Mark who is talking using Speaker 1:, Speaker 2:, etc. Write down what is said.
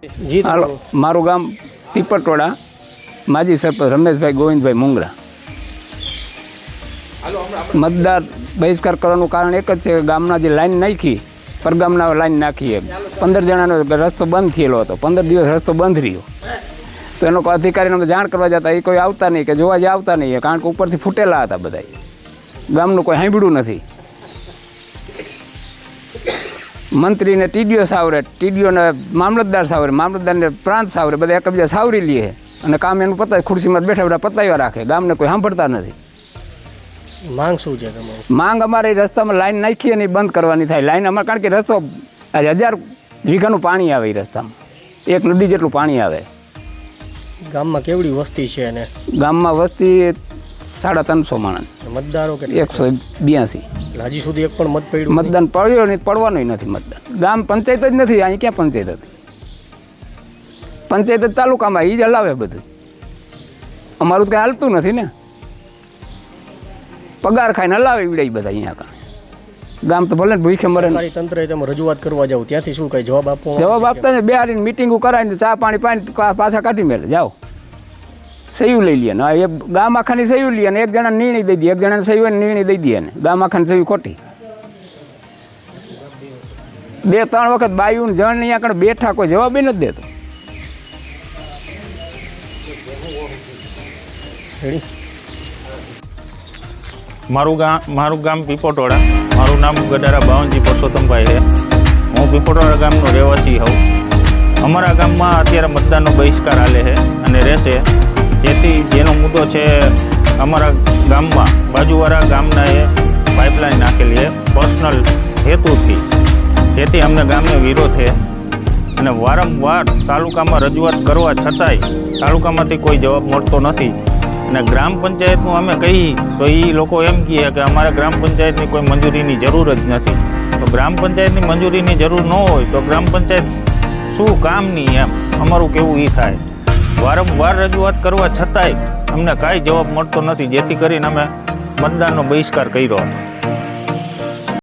Speaker 1: જી
Speaker 2: હાલો, મારું ગામ પીપટવાડા, માજી સરપંચ રમેશભાઈ ગોવિંદભાઈ મુંગરા. મતદાર બહિષ્કાર કરવાનું કારણ એક જ છે કે ગામના જે લાઈન નાખી, પરગામના લાઈન નાખી એમ 15 જણાનો રસ્તો બંધ થયેલો હતો. 15 દિવસ રસ્તો બંધ રહ્યો તો એનો કોઈ અધિકારીને જાણ કરવા જતા એ કોઈ આવતા નહીં કે જોવા જે આવતા નહીં, કારણ કે ઉપરથી ફૂટેલા હતા બધા. ગામનું કોઈ સાંભળ્યું નથી. મંત્રીને ટીડીઓ સાવરે, ટીડીઓને મામલતદાર સાવરે, મામલતદારને પ્રાંત સાવરે, બધા એકબીજા સાવરી લે અને કામ એનું પતાય ખુરશીમાં બેઠા બેઠા પતાવ્યા રાખે. ગામને કોઈ સાંભળતા નથી.
Speaker 1: માંગ શું છે તમારી?
Speaker 2: માંગ અમારે રસ્તામાં લાઈન નાખીએ ને બંધ કરવાની થાય. લાઈન અમારે, કારણ કે રસ્તો 1000 વીઘાનું પાણી આવે એ રસ્તામાં, એક નદી જેટલું પાણી આવે.
Speaker 1: ગામમાં કેવડી વસ્તી છે? અને
Speaker 2: ગામમાં વસ્તી 350 માણસ,
Speaker 1: મતદારો કે
Speaker 2: 182.
Speaker 1: હજી સુધી એક પણ મત પડ્યું?
Speaker 2: મતદાન પડ્યો નહીં, પડવાનું નથી મતદાન. ગામ પંચાયત જ નથી. અહીં ક્યાં પંચાયત હતી? પંચાયત જ તાલુકામાં, એ જ હલાવે બધું. અમારું તો કંઈ હાલતું નથી ને. પગાર ખાઈને હલાવે ઈવડે બધા અહીંયા કારણે. ગામ તો ભલે ભૂખે મરે.
Speaker 1: સરકારી તંત્રએ તમે રજૂઆત કરવા જાવ ત્યાંથી શું કઈ જવાબ આપવો?
Speaker 2: જવાબ આપતા ને, બેહારીને મિટિંગો કરાવીને ચા પાણી પાછા કાઢી મેળે જાઓ, સહયું લઈ લે ને. એ ગામ આખાની સહયું લે ને એક જણાને નિર્ણય દઈ દે, એક જણાને સહયું નિર્ણય દઈ દે ને ગામ આખાની સહયું ખોટી. 2-3 વખત બાયું જણ અહીંયા આગળ બેઠા, કોઈ જવાબ નથી દેતો.
Speaker 3: મારું ગામ પીપટવાડા. મારું નામ ગડારા બાવનજી પરસોત્તમભાઈ છે. હું પીપટવાડા ગામનો રહેવાસી હોઉં. અમારા ગામમાં અત્યારે મતદાનનો બહિષ્કાર હાલે છે અને રહેશે, જેથી જેનો મુદ્દો છે અમારા ગામમાં બાજુવાળા ગામના એ પાઇપલાઇન નાખેલી છે પર્સનલ હેતુથી, જેથી અમને ગામને વિરોધ છે અને વારંવાર તાલુકામાં રજૂઆત કરવા છતાંય તાલુકામાંથી કોઈ જવાબ મળતો નથી. અને ગ્રામ પંચાયતનું અમે કહીએ તો એ લોકો એમ કહે કે અમારે ગ્રામ પંચાયતની કોઈ મંજૂરીની જરૂર જ નથી. તો ગ્રામ પંચાયતની મંજૂરીની જરૂર ન હોય તો ગ્રામ પંચાયત શું કામની, એમ અમારું કેવું એ થાય. વારંવાર રજૂઆત કરવા છતાંય અમને કાંઈ જવાબ મળતો નથી, જેથી કરીને અમે મતદાનનો બહિષ્કાર કર્યો.